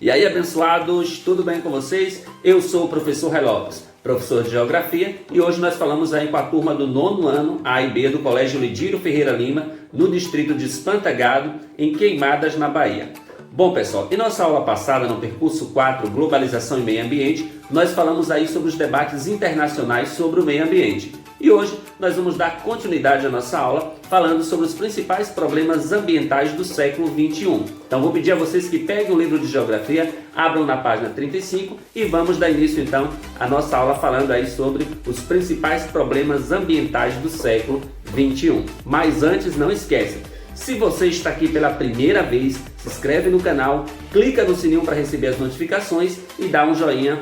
E aí, abençoados, tudo bem com vocês? Eu sou o professor Ray Lopes, professor de Geografia, e hoje nós falamos aí com a turma do 9º ano A e B do Colégio Lidírio Ferreira Lima, no distrito de Espantagado, em Queimadas, na Bahia. Bom, pessoal, em nossa aula passada, no percurso 4, Globalização e Meio Ambiente, nós falamos aí sobre os debates internacionais sobre o meio ambiente. E hoje nós vamos dar continuidade à nossa aula falando sobre os principais problemas ambientais do século XXI. Então vou pedir a vocês que peguem o livro de Geografia, abram na página 35 e vamos dar início então à nossa aula falando aí sobre os principais problemas ambientais do século XXI. Mas antes, não esqueça, se você está aqui pela primeira vez, se inscreve no canal, clica no sininho para receber as notificações e dá um joinha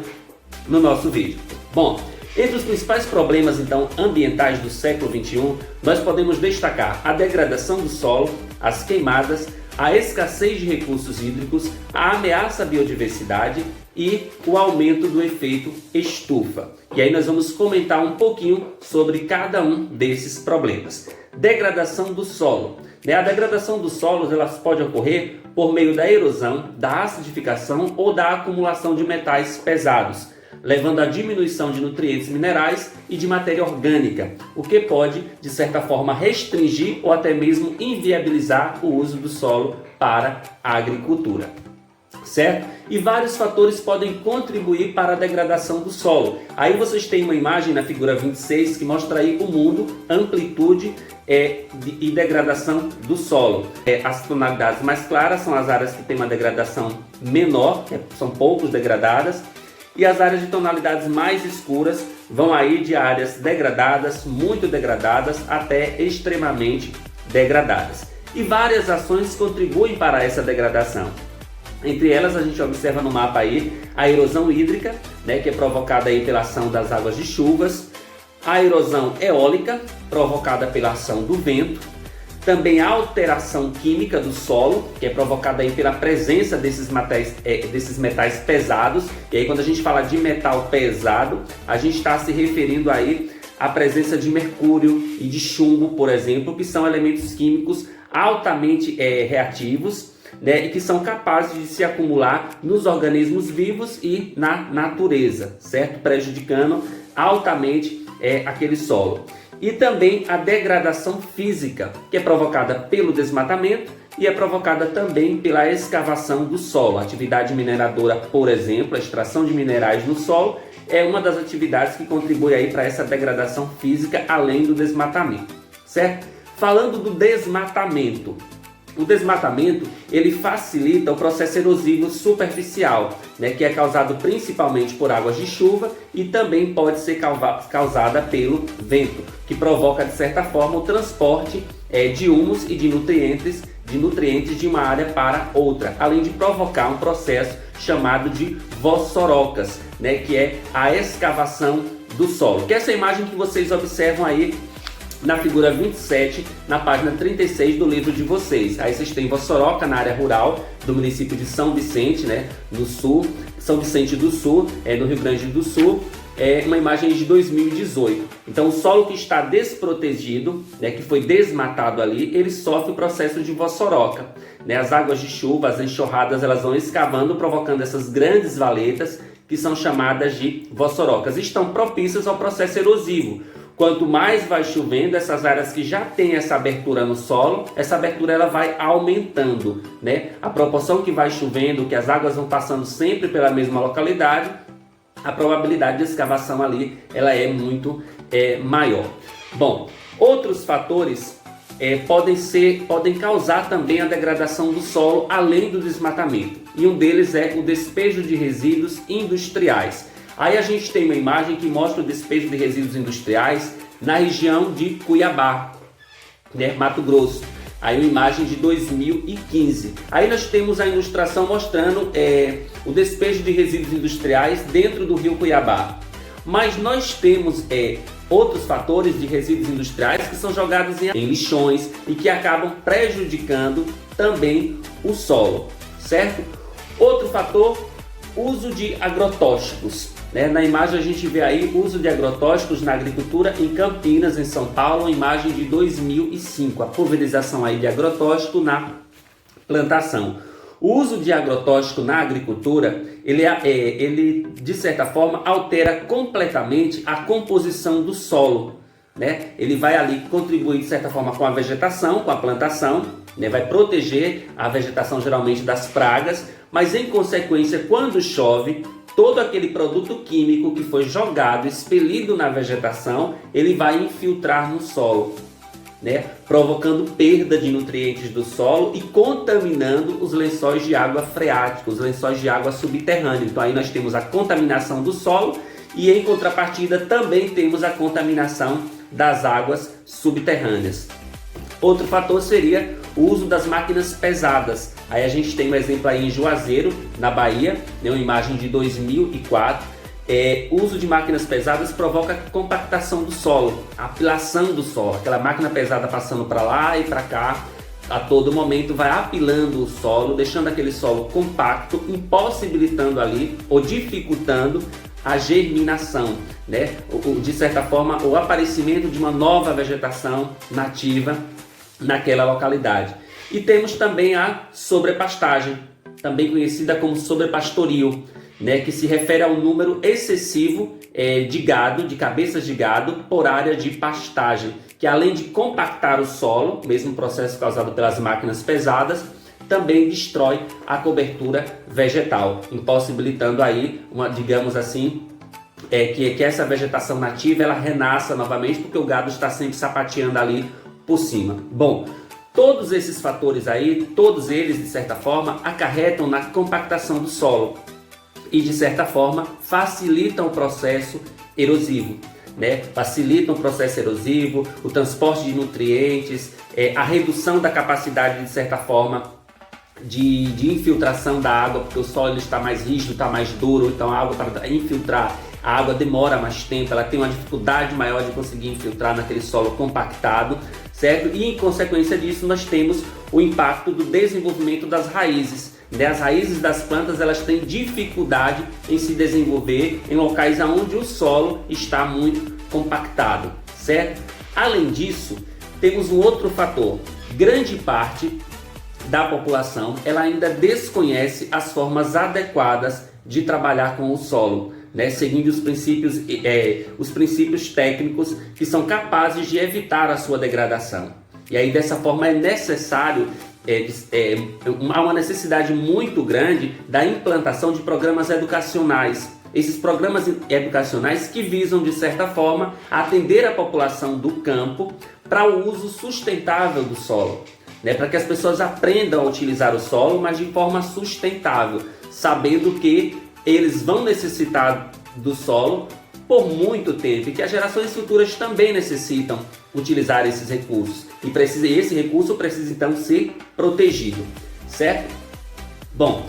no nosso vídeo. Bom, entre os principais problemas então ambientais do século XXI, nós podemos destacar a degradação do solo, as queimadas, a escassez de recursos hídricos, a ameaça à biodiversidade e o aumento do efeito estufa. E aí nós vamos comentar um pouquinho sobre cada um desses problemas. Degradação do solo. A degradação dos solos ela pode ocorrer por meio da erosão, da acidificação ou da acumulação de metais pesados, levando à diminuição de nutrientes minerais e de matéria orgânica, o que pode, de certa forma, restringir ou até mesmo inviabilizar o uso do solo para a agricultura. Certo? E vários fatores podem contribuir para a degradação do solo. Aí vocês têm uma imagem na figura 26 que mostra aí o mundo, amplitude e degradação do solo. As tonalidades mais claras são as áreas que têm uma degradação menor, são poucos degradadas, e as áreas de tonalidades mais escuras vão aí de áreas degradadas, muito degradadas, até extremamente degradadas. E várias ações contribuem para essa degradação. Entre elas a gente observa no mapa aí a erosão hídrica, que é provocada aí pela ação das águas de chuvas, a erosão eólica, provocada pela ação do vento, também a alteração química do solo, que é provocada aí pela presença desses metais pesados. E aí quando a gente fala de metal pesado, a gente está se referindo aí à presença de mercúrio e de chumbo, por exemplo, que são elementos químicos altamente reativos, e que são capazes de se acumular nos organismos vivos e na natureza, certo? Prejudicando altamente aquele solo. E também a degradação física, que é provocada pelo desmatamento e é provocada também pela escavação do solo. A atividade mineradora, por exemplo, a extração de minerais no solo, é uma das atividades que contribui aí para essa degradação física, além do desmatamento, certo? Falando do desmatamento, o desmatamento ele facilita o processo erosivo superficial, que é causado principalmente por águas de chuva e também pode ser causada pelo vento, que provoca de certa forma o transporte de humus e de nutrientes de uma área para outra, além de provocar um processo chamado de vossorocas, que é a escavação do solo. Que é essa imagem que vocês observam aí na figura 27, na página 36 do livro de vocês. Aí vocês têm Vossoroca, na área rural do município de São Vicente, no sul, São Vicente do Sul, no Rio Grande do Sul, uma imagem de 2018. Então o solo que está desprotegido, que foi desmatado ali, ele sofre o processo de Vossoroca. As águas de chuva, as enxurradas, elas vão escavando, provocando essas grandes valetas, que são chamadas de Vossorocas. Estão propícias ao processo erosivo. Quanto mais vai chovendo, essas áreas que já têm essa abertura no solo, essa abertura ela vai aumentando, A proporção que vai chovendo, que as águas vão passando sempre pela mesma localidade, a probabilidade de escavação ali ela é muito maior. Bom, outros fatores podem causar também a degradação do solo, além do desmatamento. E um deles é o despejo de resíduos industriais. Aí a gente tem uma imagem que mostra o despejo de resíduos industriais na região de Cuiabá, Mato Grosso. Aí uma imagem de 2015. Aí nós temos a ilustração mostrando o despejo de resíduos industriais dentro do rio Cuiabá. Mas nós temos outros fatores de resíduos industriais que são jogados em lixões e que acabam prejudicando também o solo, certo? Outro fator, uso de agrotóxicos. Na imagem a gente vê aí o uso de agrotóxicos na agricultura em Campinas, em São Paulo, imagem de 2005, a pulverização aí de agrotóxico na plantação. O uso de agrotóxico na agricultura, ele de certa forma altera completamente a composição do solo, né? Ele vai ali contribuir de certa forma com a vegetação, com a plantação, né? Vai proteger a vegetação geralmente das pragas, mas em consequência, quando chove, todo aquele produto químico que foi jogado, expelido na vegetação, ele vai infiltrar no solo, né? Provocando perda de nutrientes do solo e contaminando os lençóis de água freáticos, os lençóis de água subterrânea. Então aí nós temos a contaminação do solo e em contrapartida também temos a contaminação das águas subterrâneas. Outro fator seria o uso das máquinas pesadas. Aí a gente tem um exemplo aí em Juazeiro, na Bahia, né, uma imagem de 2004. O uso de máquinas pesadas provoca compactação do solo, apilação do solo. Aquela máquina pesada passando para lá e para cá, a todo momento vai apilando o solo, deixando aquele solo compacto, impossibilitando ali ou dificultando a germinação, né? De certa forma, o aparecimento de uma nova vegetação nativa naquela localidade. E temos também a sobrepastagem, também conhecida como sobrepastoril, né, que se refere ao número excessivo de gado, de cabeças de gado por área de pastagem, que além de compactar o solo, mesmo processo causado pelas máquinas pesadas, também destrói a cobertura vegetal, impossibilitando aí, digamos assim, que essa vegetação nativa ela renasça novamente, porque o gado está sempre sapateando ali por cima. Bom, todos esses fatores aí, todos eles de certa forma acarretam na compactação do solo e de certa forma facilitam o processo erosivo, né? Facilitam o processo erosivo, o transporte de nutrientes, a redução da capacidade de certa forma de infiltração da água, porque o solo está mais rígido, está mais duro, então a água para infiltrar, a água demora mais tempo, ela tem uma dificuldade maior de conseguir infiltrar naquele solo compactado, certo? E em consequência disso nós temos o impacto do desenvolvimento das raízes, né? As raízes das plantas elas têm dificuldade em se desenvolver em locais onde o solo está muito compactado, certo? Além disso, temos um outro fator. Grande parte da população ela ainda desconhece as formas adequadas de trabalhar com o solo, né, seguindo os princípios técnicos que são capazes de evitar a sua degradação. E aí dessa forma é necessário, há uma necessidade muito grande da implantação de programas educacionais. Esses programas educacionais que visam de certa forma atender a população do campo para o uso sustentável do solo, né, para que as pessoas aprendam a utilizar o solo, mas de forma sustentável, sabendo que eles vão necessitar do solo por muito tempo e que as gerações futuras também necessitam utilizar esses recursos. E esse recurso precisa então ser protegido, certo? Bom,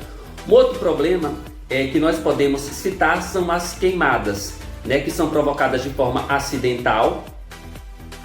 um outro problema que nós podemos citar são as queimadas, né, que são provocadas de forma acidental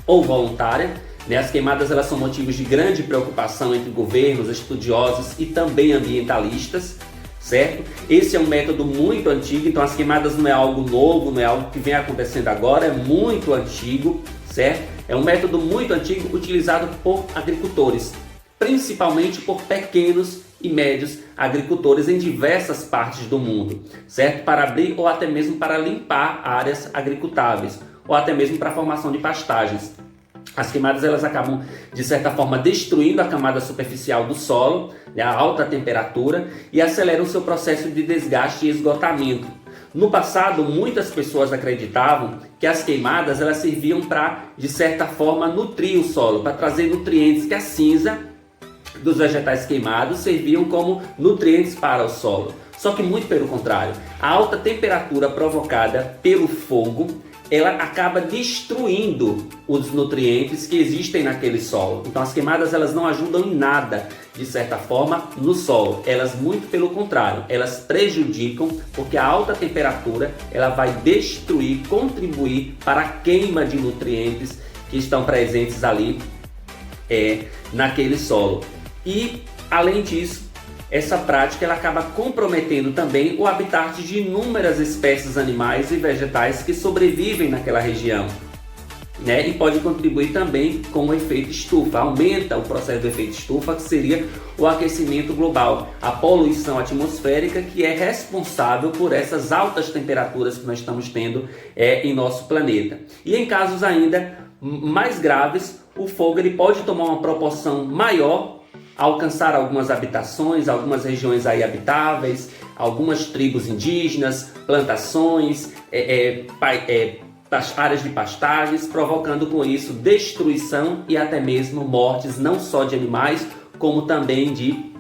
ou voluntária. As queimadas elas são motivos de grande preocupação entre governos, estudiosos e também ambientalistas, certo? Esse é um método muito antigo, então as queimadas não é algo novo, não é algo que vem acontecendo agora, é muito antigo, certo? É um método muito antigo utilizado por agricultores, principalmente por pequenos e médios agricultores em diversas partes do mundo, certo? Para abrir ou até mesmo para limpar áreas agricultáveis, ou até mesmo para a formação de pastagens. As queimadas elas acabam de certa forma destruindo a camada superficial do solo, né, a alta temperatura, e aceleram o seu processo de desgaste e esgotamento. No passado, muitas pessoas acreditavam que as queimadas elas serviam para, de certa forma, nutrir o solo, para trazer nutrientes, que a cinza dos vegetais queimados serviam como nutrientes para o solo. Só que muito pelo contrário, a alta temperatura provocada pelo fogo ela acaba destruindo os nutrientes que existem naquele solo. Então as queimadas elas não ajudam em nada, de certa forma, no solo. Elas muito pelo contrário, elas prejudicam, porque a alta temperatura ela vai destruir, contribuir para a queima de nutrientes que estão presentes ali naquele solo. E além disso, essa prática ela acaba comprometendo também o habitat de inúmeras espécies animais e vegetais que sobrevivem naquela região. né? E pode contribuir também com o efeito estufa, aumenta o processo do efeito estufa, que seria o aquecimento global, a poluição atmosférica, que é responsável por essas altas temperaturas que nós estamos tendo em nosso planeta. E em casos ainda mais graves, o fogo ele pode tomar uma proporção maior, alcançar algumas habitações, algumas regiões aí habitáveis, algumas tribos indígenas, plantações, áreas de pastagens, provocando com isso destruição e até mesmo mortes, não só de animais, como também de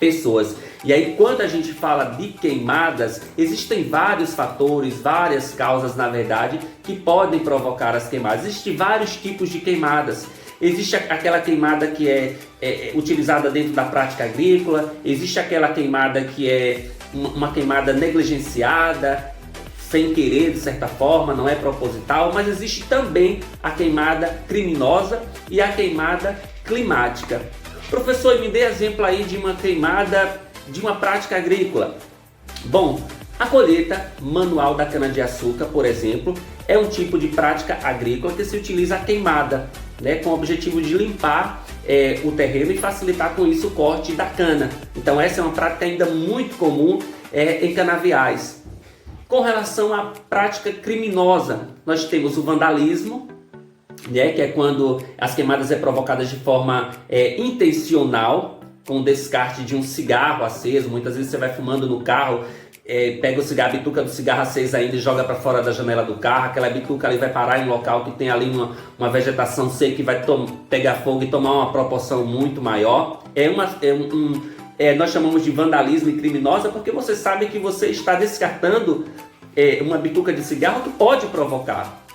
pessoas. E aí, quando a gente fala de queimadas, existem vários fatores, várias causas, na verdade, que podem provocar as queimadas. Existem vários tipos de queimadas. Existe aquela queimada que é utilizada dentro da prática agrícola, existe aquela queimada que é uma queimada negligenciada, sem querer, de certa forma, não é proposital, mas existe também a queimada criminosa e a queimada climática. Professor, me dê exemplo aí de uma queimada de uma prática agrícola. Bom, a colheita manual da cana-de-açúcar, por exemplo, é um tipo de prática agrícola que se utiliza a queimada, né, com o objetivo de limpar o terreno e facilitar com isso o corte da cana. Então essa é uma prática ainda muito comum em canaviais. Com relação à prática criminosa, nós temos o vandalismo, né, que é quando as queimadas é provocadas de forma intencional, com o descarte de um cigarro aceso. Muitas vezes você vai fumando no carro, pega o cigarro, a bituca do cigarro aceso ainda e joga para fora da janela do carro. Aquela bituca ali vai parar em um local que tem ali uma vegetação seca e vai pegar fogo e tomar uma proporção muito maior. Nós chamamos de vandalismo e criminosa porque você sabe que você está descartando uma bituca de cigarro que pode provocar.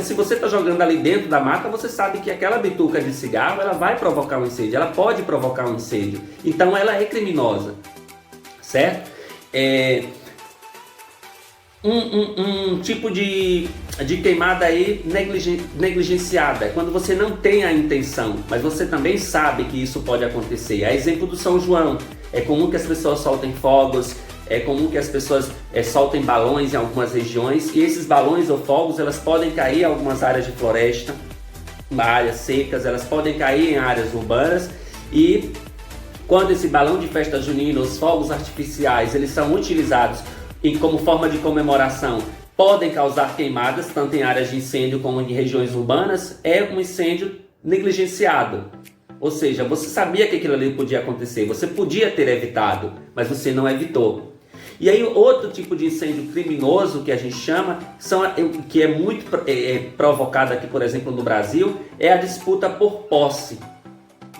Se você está jogando ali dentro da mata, você sabe que aquela bituca de cigarro ela vai provocar um incêndio, ela pode provocar um incêndio. Então ela é criminosa, certo? Um tipo de queimada aí negligenciada, é quando você não tem a intenção, mas você também sabe que isso pode acontecer. A exemplo do São João, é comum que as pessoas soltem fogos, é comum que as pessoas soltem balões em algumas regiões, e esses balões ou fogos elas podem cair em algumas áreas de floresta, áreas secas, elas podem cair em áreas urbanas. E quando esse balão de festa junina, os fogos artificiais, eles são utilizados como forma de comemoração, podem causar queimadas, tanto em áreas de incêndio como em regiões urbanas. É um incêndio negligenciado. Ou seja, você sabia que aquilo ali podia acontecer, você podia ter evitado, mas você não evitou. E aí outro tipo de incêndio criminoso que a gente chama, que é muito provocado aqui, por exemplo, no Brasil, é a disputa por posse.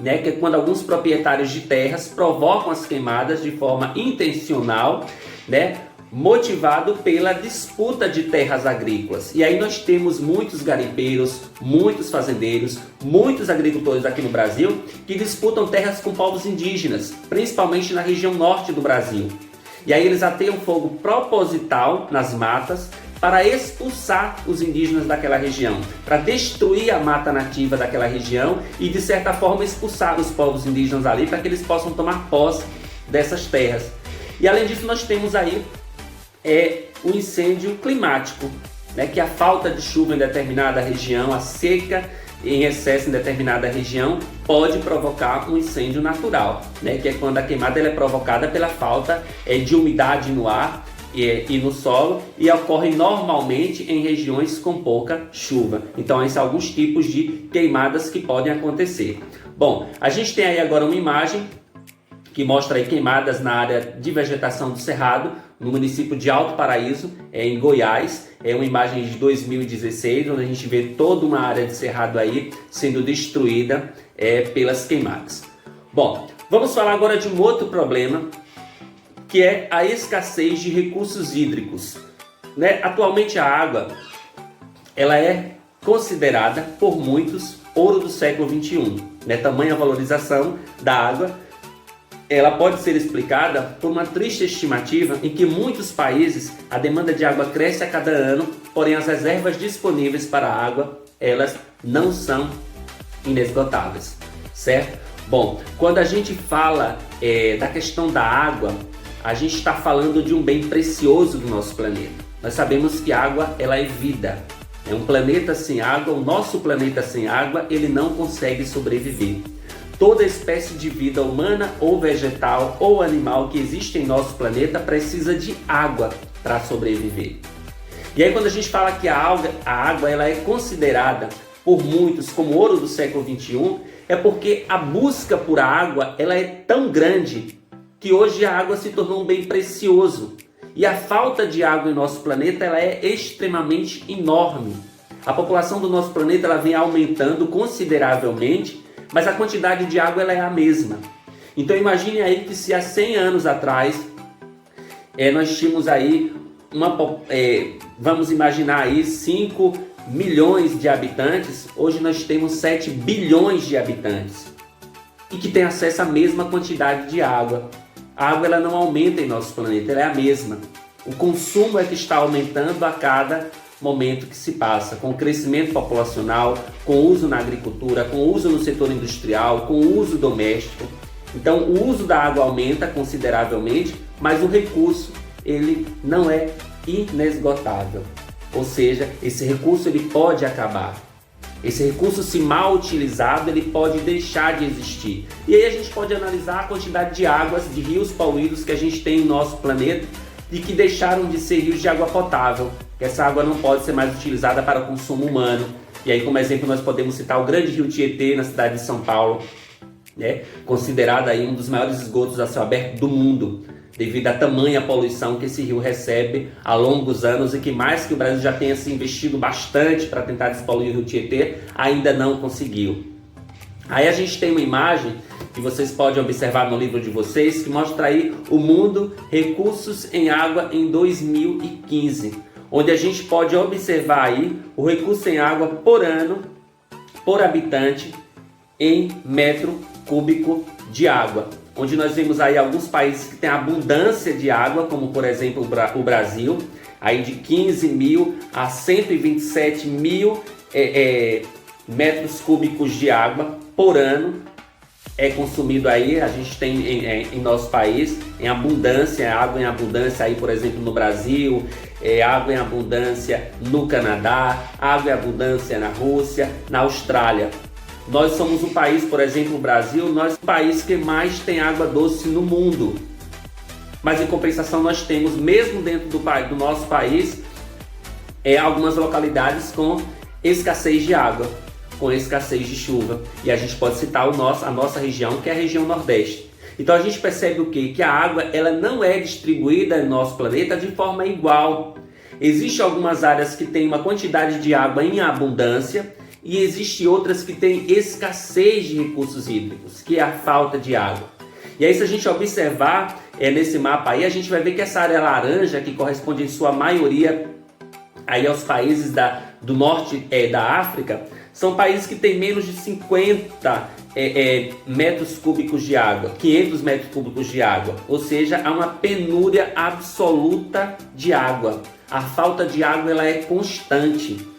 Que é quando alguns proprietários de terras provocam as queimadas de forma intencional, motivado pela disputa de terras agrícolas. E aí nós temos muitos garimpeiros, muitos fazendeiros, muitos agricultores aqui no Brasil que disputam terras com povos indígenas, principalmente na região norte do Brasil. E aí eles ateiam fogo proposital nas matas para expulsar os indígenas daquela região, para destruir a mata nativa daquela região e, de certa forma, expulsar os povos indígenas ali para que eles possam tomar posse dessas terras. E além disso, nós temos aí o incêndio climático, que é a falta de chuva em determinada região, a seca em excesso em determinada região pode provocar um incêndio natural, que é quando a queimada ela é provocada pela falta de umidade no ar e no solo, e ocorre normalmente em regiões com pouca chuva. Então esses são alguns tipos de queimadas que podem acontecer. Bom, a gente tem aí agora uma imagem que mostra aí queimadas na área de vegetação do Cerrado, no município de Alto Paraíso, em Goiás. É uma imagem de 2016, onde a gente vê toda uma área de cerrado aí sendo destruída pelas queimadas. Bom, vamos falar agora de um outro problema, que é a escassez de recursos hídricos. Atualmente a água ela é considerada por muitos ouro do século XXI. Tamanha valorização da água, ela pode ser explicada por uma triste estimativa em que muitos países a demanda de água cresce a cada ano, porém as reservas disponíveis para a água, elas não são inesgotáveis, certo? Bom, quando a gente fala da questão da água, a gente está falando de um bem precioso do nosso planeta. Nós sabemos que a água ela é vida, É um planeta sem água, o nosso planeta sem água, ele não consegue sobreviver. Toda espécie de vida humana ou vegetal ou animal que existe em nosso planeta precisa de água para sobreviver. E aí quando a gente fala que a água ela é considerada por muitos como ouro do século XXI, é porque a busca por água ela é tão grande que hoje a água se tornou um bem precioso. E a falta de água em nosso planeta ela é extremamente enorme. A população do nosso planeta ela vem aumentando consideravelmente, mas a quantidade de água ela é a mesma. Então imagine aí que se há 100 anos atrás nós tínhamos aí vamos imaginar aí 5 milhões de habitantes, hoje nós temos 7 bilhões de habitantes e que tem acesso à mesma quantidade de água. A água ela não aumenta em nosso planeta, ela é a mesma. O consumo é que está aumentando a cada momento que se passa, com o crescimento populacional, com o uso na agricultura, com o uso no setor industrial, com o uso doméstico. Então o uso da água aumenta consideravelmente, mas o recurso ele não é inesgotável. Ou seja, esse recurso ele pode acabar. Esse recurso, se mal utilizado, ele pode deixar de existir. E aí a gente pode analisar a quantidade de águas, de rios poluídos que a gente tem no nosso planeta e que deixaram de ser rios de água potável. Essa água não pode ser mais utilizada para o consumo humano. E aí, como exemplo, nós podemos citar o grande rio Tietê, na cidade de São Paulo, considerado aí um dos maiores esgotos a céu aberto do mundo, devido à tamanha poluição que esse rio recebe há longos anos e que mais que o Brasil já tenha se investido bastante para tentar despoluir o rio Tietê, ainda não conseguiu. Aí a gente tem uma imagem que vocês podem observar no livro de vocês, que mostra aí o mundo recursos em água em 2015, onde a gente pode observar aí o recurso em água por ano, por habitante, em metro cúbico de água. Onde nós vemos aí alguns países que têm abundância de água, como por exemplo o Brasil, aí de 15 mil a 127 mil metros cúbicos de água por ano é consumido aí. A gente tem em nosso país em abundância, água em abundância aí, por exemplo, no Brasil, água em abundância no Canadá, água em abundância na Rússia, na Austrália. Nós somos um país, por exemplo, o Brasil, nós somos o país que mais tem água doce no mundo. Mas em compensação nós temos, mesmo dentro do nosso país, algumas localidades com escassez de água, com escassez de chuva. E a gente pode citar a nossa região, que é a região Nordeste. Então a gente percebe o quê? Que a água ela não é distribuída no nosso planeta de forma igual. Existem algumas áreas que têm uma quantidade de água em abundância, e existem outras que têm escassez de recursos hídricos, que é a falta de água. E aí, se a gente observar nesse mapa aí, a gente vai ver que essa área laranja, que corresponde em sua maioria aí aos países do norte da África, são países que têm menos de 50 metros cúbicos de água, 500 metros cúbicos de água. Ou seja, há uma penúria absoluta de água. A falta de água ela é constante.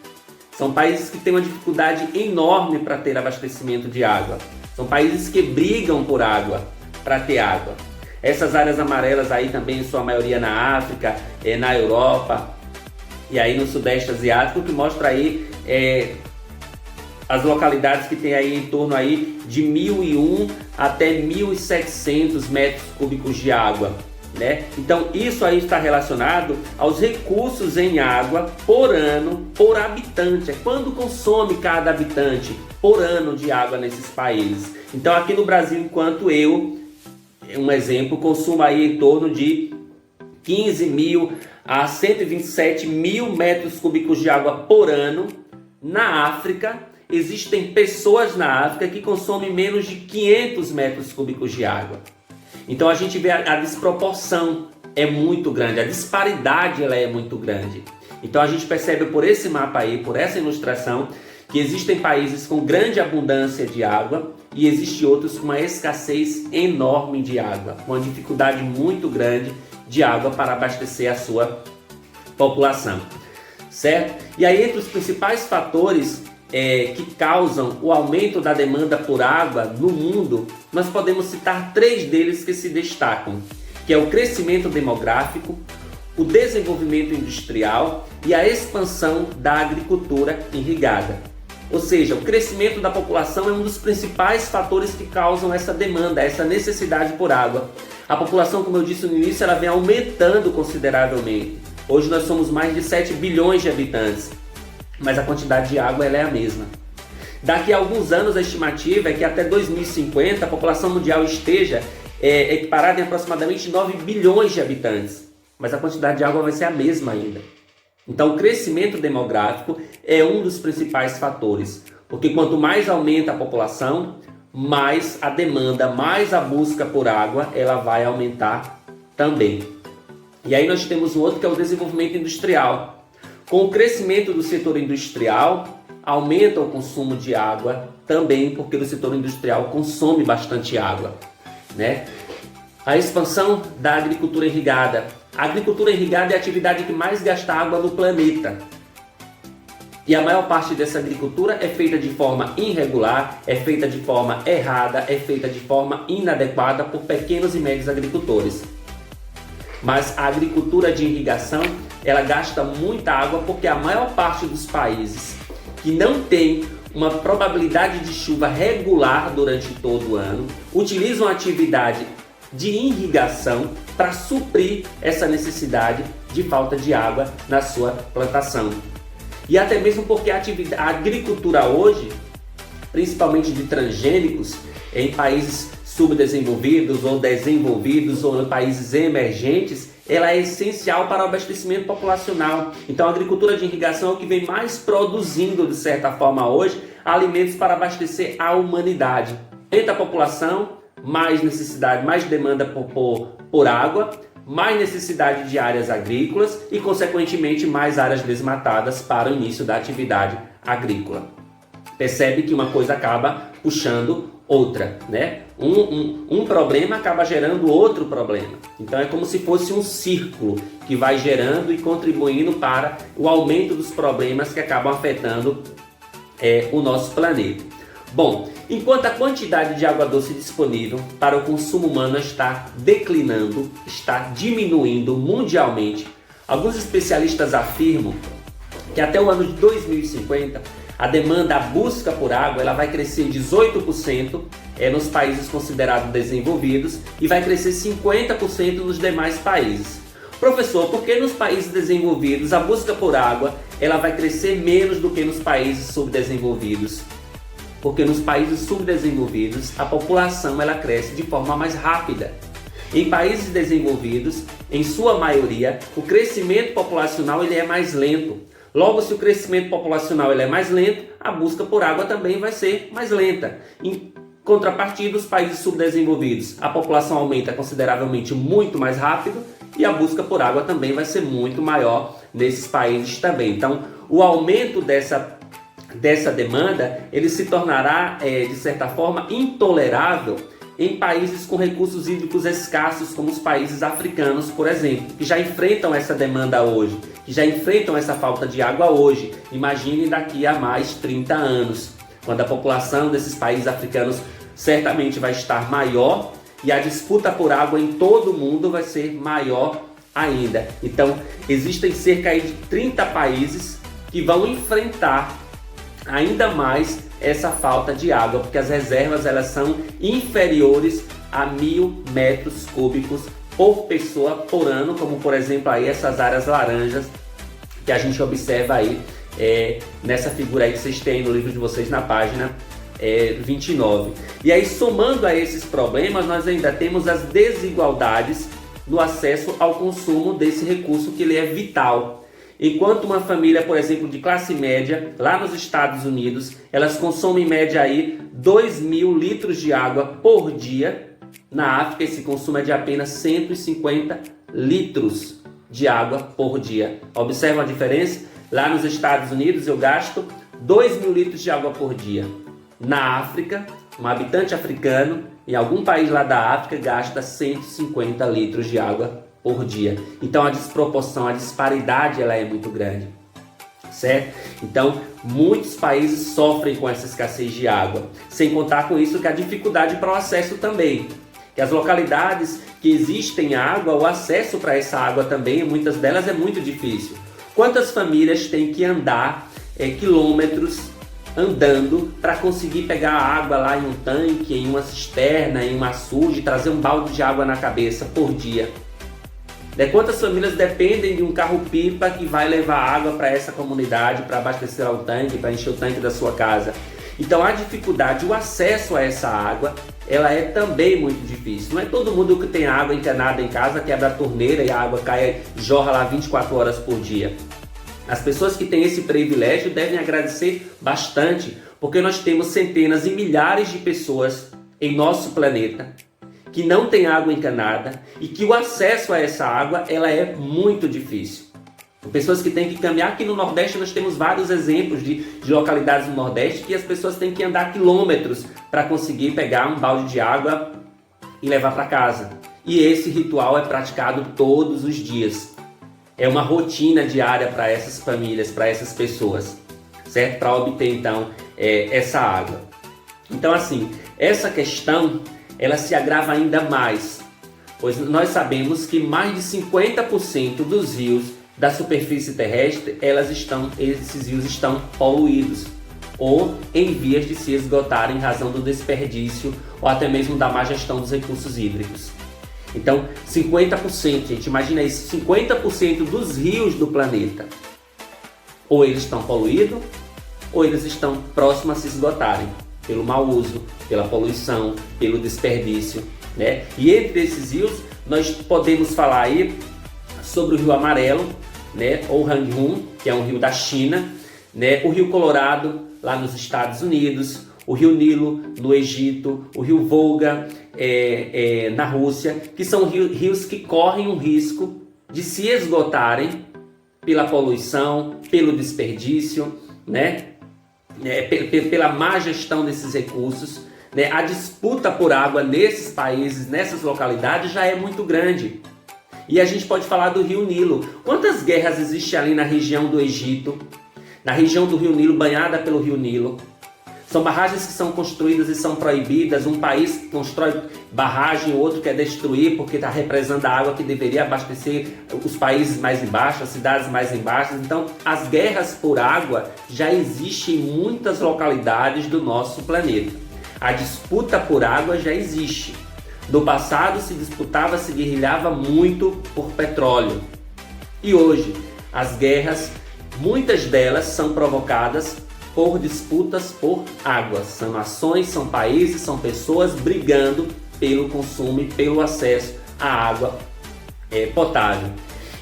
São países que têm uma dificuldade enorme para ter abastecimento de água. São países que brigam por água, para ter água. Essas áreas amarelas aí também, em sua maioria na África, na Europa e aí no Sudeste Asiático, que mostra aí as localidades que tem aí em torno aí de 1.001 até 1.700 metros cúbicos de água. Então isso aí está relacionado aos recursos em água por ano, por habitante. Quando consome cada habitante por ano de água nesses países. Então aqui no Brasil, enquanto eu, um exemplo, consumo aí em torno de 15 mil a 127 mil metros cúbicos de água por ano. Na África, existem pessoas na África que consomem menos de 500 metros cúbicos de água. Então a gente vê a desproporção é muito grande, a disparidade ela é muito grande. Então a gente percebe por esse mapa aí, por essa ilustração, que existem países com grande abundância de água e existem outros com uma escassez enorme de água, uma dificuldade muito grande de água para abastecer a sua população, certo? E aí entre os principais fatores que causam o aumento da demanda por água no mundo, nós podemos citar 3 deles que se destacam, que é o crescimento demográfico, o desenvolvimento industrial e a expansão da agricultura irrigada. Ou seja, o crescimento da população é um dos principais fatores que causam essa demanda, essa necessidade por água. A população, como eu disse no início, ela vem aumentando consideravelmente. Hoje nós somos mais de 7 bilhões de habitantes, mas a quantidade de água ela é a mesma. Daqui a alguns anos a estimativa é que até 2050 a população mundial esteja equiparada em aproximadamente 9 bilhões de habitantes, mas a quantidade de água vai ser a mesma ainda. Então o crescimento demográfico é um dos principais fatores, porque quanto mais aumenta a população, mais a demanda, mais a busca por água, ela vai aumentar também. E aí nós temos um outro que é o desenvolvimento industrial. Com o crescimento do setor industrial, aumenta o consumo de água também, porque o setor industrial consome bastante água, né? A expansão da agricultura irrigada. A agricultura irrigada é a atividade que mais gasta água no planeta. E a maior parte dessa agricultura é feita de forma irregular, é feita de forma errada, é feita de forma inadequada por pequenos e médios agricultores. Mas a agricultura de irrigação, ela gasta muita água porque a maior parte dos países que não tem uma probabilidade de chuva regular durante todo o ano, utilizam a atividade de irrigação para suprir essa necessidade de falta de água na sua plantação. E até mesmo porque a agricultura hoje, principalmente de transgênicos, em países subdesenvolvidos ou desenvolvidos ou em países emergentes, ela é essencial para o abastecimento populacional. Então a agricultura de irrigação é o que vem mais produzindo, de certa forma hoje, alimentos para abastecer a humanidade. Aumenta a população, mais necessidade, mais demanda por água, mais necessidade de áreas agrícolas e, consequentemente, mais áreas desmatadas para o início da atividade agrícola. Percebe que uma coisa acaba puxando outra, né? Um problema acaba gerando outro problema. Então é como se fosse um círculo que vai gerando e contribuindo para o aumento dos problemas que acabam afetando o nosso planeta. Bom, enquanto a quantidade de água doce disponível para o consumo humano está declinando, está diminuindo mundialmente, alguns especialistas afirmam que até o ano de 2050 a demanda, a busca por água, ela vai crescer 18% nos países considerados desenvolvidos e vai crescer 50% nos demais países. Professor, por que nos países desenvolvidos a busca por água ela vai crescer menos do que nos países subdesenvolvidos? Porque nos países subdesenvolvidos a população ela cresce de forma mais rápida. Em países desenvolvidos, em sua maioria, o crescimento populacional ele é mais lento. Logo, se o crescimento populacional ele é mais lento, a busca por água também vai ser mais lenta. Em contrapartida, os países subdesenvolvidos, a população aumenta consideravelmente muito mais rápido e a busca por água também vai ser muito maior nesses países também. Então, o aumento dessa demanda, ele se tornará, de certa forma, intolerável em países com recursos hídricos escassos, como os países africanos, por exemplo, que já enfrentam essa demanda hoje, que já enfrentam essa falta de água hoje. Imagine daqui a mais 30 anos, quando a população desses países africanos certamente vai estar maior e a disputa por água em todo o mundo vai ser maior ainda. Então, existem cerca de 30 países que vão enfrentar ainda mais essa falta de água, porque as reservas elas são inferiores a 1.000 metros cúbicos por pessoa por ano, como por exemplo aí essas áreas laranjas que a gente observa aí nessa figura aí que vocês têm no livro de vocês na página 29. E aí, somando a esses problemas, nós ainda temos as desigualdades no acesso ao consumo desse recurso que ele é vital. Enquanto uma família, por exemplo, de classe média, lá nos Estados Unidos, elas consomem em média aí 2.000 litros de água por dia. Na África, esse consumo é de apenas 150 litros de água por dia. Observa a diferença? Lá nos Estados Unidos, eu gasto 2.000 litros de água por dia. Na África, um habitante africano, em algum país lá da África, gasta 150 litros de água por dia. Então a desproporção, a disparidade ela é muito grande, certo? Então muitos países sofrem com essa escassez de água, sem contar com isso que a dificuldade para o acesso também. Que as localidades que existem água, o acesso para essa água também, muitas delas é muito difícil. Quantas famílias têm que andar quilômetros andando para conseguir pegar a água lá em um tanque, em uma cisterna, em um açude, trazer um balde de água na cabeça por dia? Quantas famílias dependem de um carro-pipa que vai levar água para essa comunidade, para abastecer o tanque, para encher o tanque da sua casa? Então a dificuldade, o acesso a essa água, ela é também muito difícil. Não é todo mundo que tem água encanada em casa, quebra a torneira e a água cai, jorra lá 24 horas por dia. As pessoas que têm esse privilégio devem agradecer bastante, porque nós temos centenas e milhares de pessoas em nosso planeta que não tem água encanada e que o acesso a essa água ela é muito difícil. Pessoas que têm que caminhar. Aqui no Nordeste nós temos vários exemplos de localidades no Nordeste que as pessoas têm que andar quilômetros para conseguir pegar um balde de água e levar para casa. E esse ritual é praticado todos os dias. É uma rotina diária para essas famílias, para essas pessoas, certo? Para obter então essa água. Então assim, essa questão ela se agrava ainda mais, pois nós sabemos que mais de 50% dos rios da superfície terrestre, esses rios estão poluídos ou em vias de se esgotar em razão do desperdício ou até mesmo da má gestão dos recursos hídricos. Então, 50%, gente, imagina isso, 50% dos rios do planeta, ou eles estão poluídos, ou eles estão próximos a se esgotarem, pelo mau uso, pela poluição, pelo desperdício, né? E entre esses rios, nós podemos falar aí sobre o Rio Amarelo, né? Ou Yangon, que é um rio da China, né? O Rio Colorado, lá nos Estados Unidos, o Rio Nilo, no Egito, o Rio Volga, na Rússia, que são rios que correm o risco de se esgotarem pela poluição, pelo desperdício, né? Pela má gestão desses recursos, né? A disputa por água nesses países, nessas localidades já é muito grande. E a gente pode falar do Rio Nilo. Quantas guerras existem ali na região do Egito, na região do Rio Nilo, banhada pelo Rio Nilo? São barragens que são construídas e são proibidas. Um país constrói barragem, outro quer destruir porque está represando a água que deveria abastecer os países mais embaixo, as cidades mais embaixo. Então, as guerras por água já existem em muitas localidades do nosso planeta. A disputa por água já existe. No passado se disputava, se guerrilhava muito por petróleo. E hoje, as guerras, muitas delas são provocadas por disputas por água. São nações, são países, são pessoas brigando pelo consumo e pelo acesso à água potável.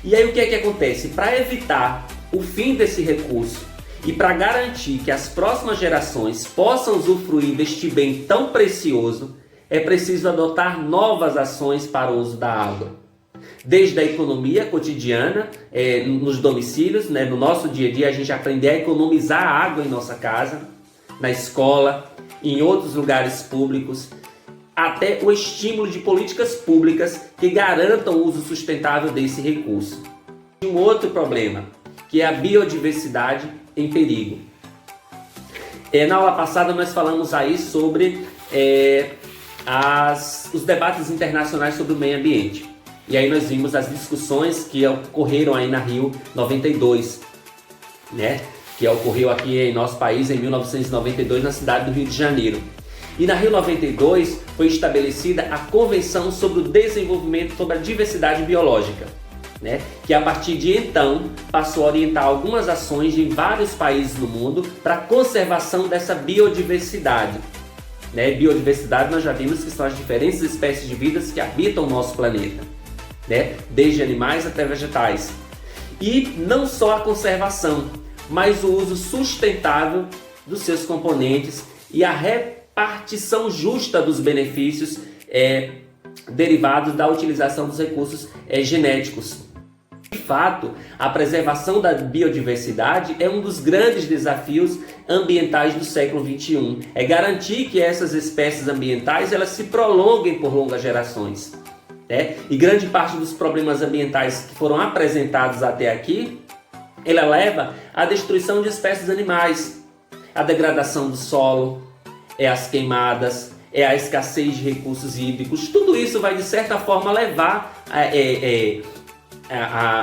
E aí o que é que acontece? Para evitar o fim desse recurso e para garantir que as próximas gerações possam usufruir deste bem tão precioso, é preciso adotar novas ações para o uso da água. Desde a economia cotidiana, nos domicílios, né, no nosso dia a dia, a gente aprender a economizar água em nossa casa, na escola, em outros lugares públicos, até o estímulo de políticas públicas que garantam o uso sustentável desse recurso. E um outro problema, que é a biodiversidade em perigo. Na aula passada nós falamos aí sobre os debates internacionais sobre o meio ambiente. E aí nós vimos as discussões que ocorreram aí na Rio 92, né? Que ocorreu aqui em nosso país em 1992, na cidade do Rio de Janeiro. E na Rio 92 foi estabelecida a Convenção sobre o Desenvolvimento sobre a Diversidade Biológica, né? Que a partir de então passou a orientar algumas ações em vários países do mundo para a conservação dessa biodiversidade. Biodiversidade nós já vimos que são as diferentes espécies de vidas que habitam o nosso planeta, né? Desde animais até vegetais. E não só a conservação, mas o uso sustentável dos seus componentes e a repartição justa dos benefícios derivados da utilização dos recursos genéticos. De fato, a preservação da biodiversidade é um dos grandes desafios ambientais do século XXI. É garantir que essas espécies ambientais elas se prolonguem por longas gerações. E grande parte dos problemas ambientais que foram apresentados até aqui, ela leva à destruição de espécies animais, à degradação do solo, as queimadas, é a escassez de recursos hídricos. Tudo isso vai, de certa forma, levar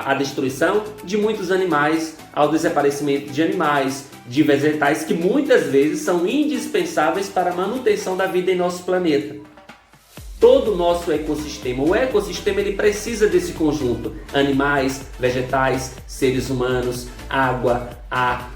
a destruição de muitos animais, ao desaparecimento de animais, de vegetais que muitas vezes são indispensáveis para a manutenção da vida em nosso planeta. Todo o nosso ecossistema, o ecossistema, ele precisa desse conjunto: animais, vegetais, seres humanos, água, ar.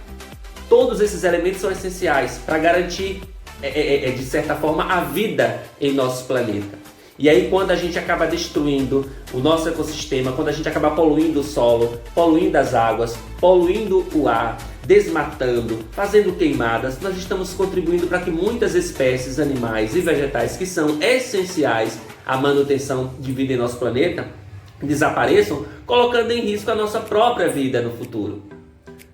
Todos esses elementos são essenciais para garantir, de certa forma, a vida em nosso planeta. E aí, quando a gente acaba destruindo o nosso ecossistema, quando a gente acaba poluindo o solo, poluindo as águas, poluindo o ar, desmatando, fazendo queimadas, nós estamos contribuindo para que muitas espécies animais e vegetais que são essenciais à manutenção de vida em nosso planeta desapareçam, colocando em risco a nossa própria vida no futuro,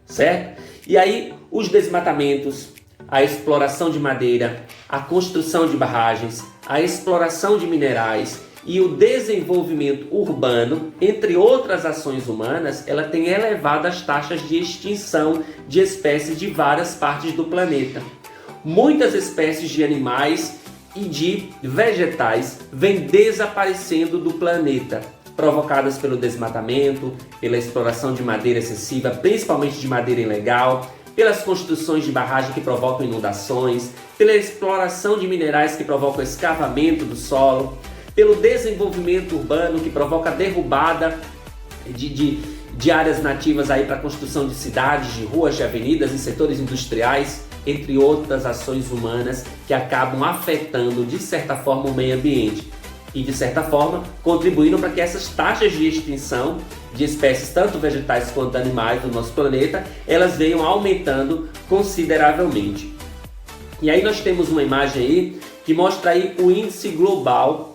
certo? E aí, os desmatamentos, a exploração de madeira, a construção de barragens, a exploração de minerais e o desenvolvimento urbano, entre outras ações humanas, ela tem elevado as taxas de extinção de espécies de várias partes do planeta. Muitas espécies de animais e de vegetais vêm desaparecendo do planeta, provocadas pelo desmatamento, pela exploração de madeira excessiva, principalmente de madeira ilegal, pelas construções de barragem que provocam inundações, pela exploração de minerais que provocam escavamento do solo, pelo desenvolvimento urbano que provoca a derrubada de áreas nativas para a construção de cidades, de ruas, de avenidas e setores industriais, entre outras ações humanas que acabam afetando, de certa forma, o meio ambiente e, de certa forma, contribuindo para que essas taxas de extinção de espécies, tanto vegetais quanto animais do nosso planeta, elas venham aumentando consideravelmente. E aí nós temos uma imagem aí que mostra aí o índice global,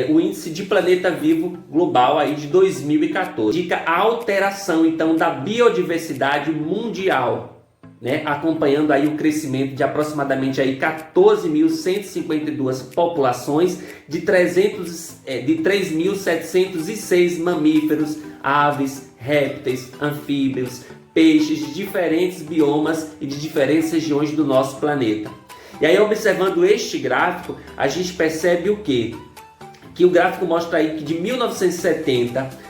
o índice de planeta vivo global aí de 2014. Indica a alteração então da biodiversidade mundial, né, acompanhando aí o crescimento de aproximadamente aí 14.152 populações de 3.706 mamíferos, aves, répteis, anfíbios, peixes de diferentes biomas e de diferentes regiões do nosso planeta. E aí, observando este gráfico, a gente percebe o quê? Que o gráfico mostra aí que de 1970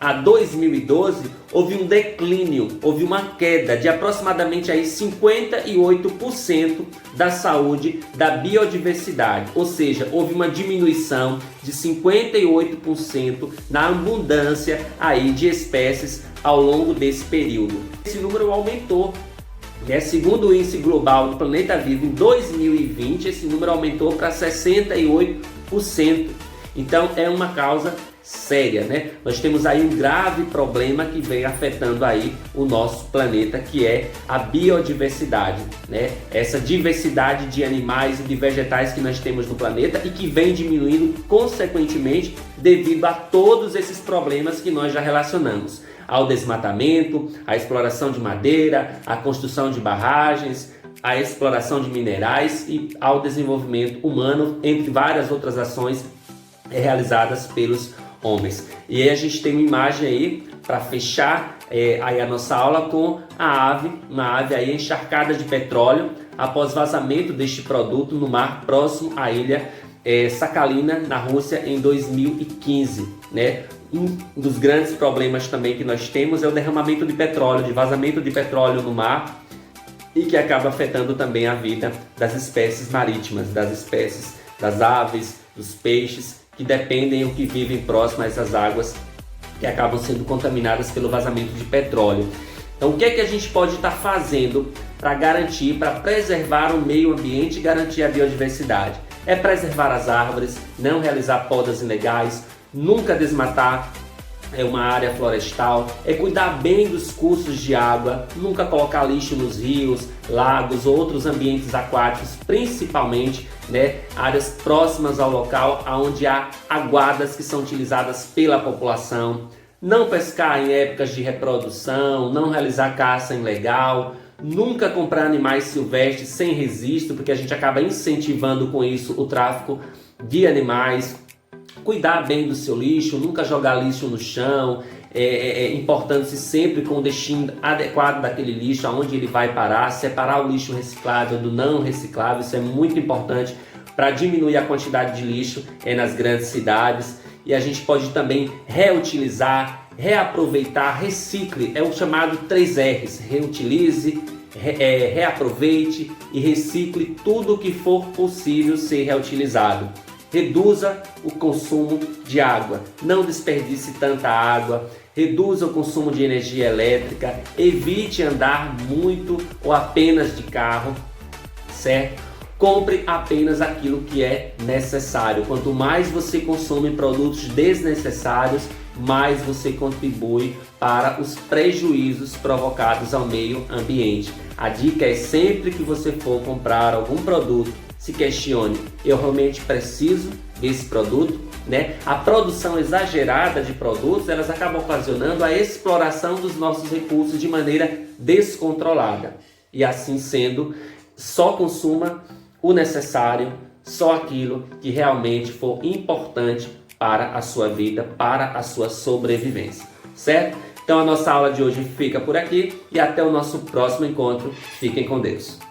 a 2012 houve um declínio, houve uma queda de aproximadamente aí 58% da saúde da biodiversidade, ou seja, houve uma diminuição de 58% na abundância aí de espécies ao longo desse período. Esse número aumentou, né? Segundo o índice global do planeta vivo, em 2020 esse número aumentou para 68%. Então é uma causa séria, né? Nós temos aí um grave problema que vem afetando aí o nosso planeta, que é a biodiversidade, né? Essa diversidade de animais e de vegetais que nós temos no planeta e que vem diminuindo consequentemente devido a todos esses problemas que nós já relacionamos: ao desmatamento, à exploração de madeira, à construção de barragens, à exploração de minerais e ao desenvolvimento humano, entre várias outras ações realizadas pelos homens. E aí a gente tem uma imagem aí para fechar aí a nossa aula com uma ave aí encharcada de petróleo após vazamento deste produto no mar próximo à ilha Sakhalina, na Rússia, em 2015, né? Um dos grandes problemas também que nós temos é o derramamento de petróleo, de vazamento de petróleo no mar, e que acaba afetando também a vida das espécies marítimas, das espécies das aves, dos peixes, que dependem ou que vivem próximo a essas águas que acabam sendo contaminadas pelo vazamento de petróleo. Então, o que é que a gente pode estar fazendo para garantir, para preservar o meio ambiente e garantir a biodiversidade? É preservar as árvores, não realizar podas ilegais, nunca desmatar uma área florestal, cuidar bem dos cursos de água, nunca colocar lixo nos rios, lagos ou outros ambientes aquáticos, principalmente, né, áreas próximas ao local onde há aguadas que são utilizadas pela população, não pescar em épocas de reprodução, não realizar caça ilegal, nunca comprar animais silvestres sem registro, porque a gente acaba incentivando com isso o tráfico de animais. Cuidar bem do seu lixo, nunca jogar lixo no chão, importando-se sempre com o destino adequado daquele lixo, aonde ele vai parar, separar o lixo reciclável do não reciclável. Isso é muito importante para diminuir a quantidade de lixo nas grandes cidades. E a gente pode também reutilizar, reaproveitar, recicle, é o chamado 3Rs, reutilize, reaproveite e recicle tudo que for possível ser reutilizado. Reduza o consumo de água, não desperdice tanta água, reduza o consumo de energia elétrica, evite andar muito ou apenas de carro, certo? Compre apenas aquilo que é necessário. Quanto mais você consome produtos desnecessários, mais você contribui para os prejuízos provocados ao meio ambiente. A dica é sempre que você for comprar algum produto, se questione: eu realmente preciso desse produto? Né? A produção exagerada de produtos, elas acabam ocasionando a exploração dos nossos recursos de maneira descontrolada. E assim sendo, só consuma o necessário, só aquilo que realmente for importante para a sua vida, para a sua sobrevivência, certo? Então a nossa aula de hoje fica por aqui e até o nosso próximo encontro. Fiquem com Deus.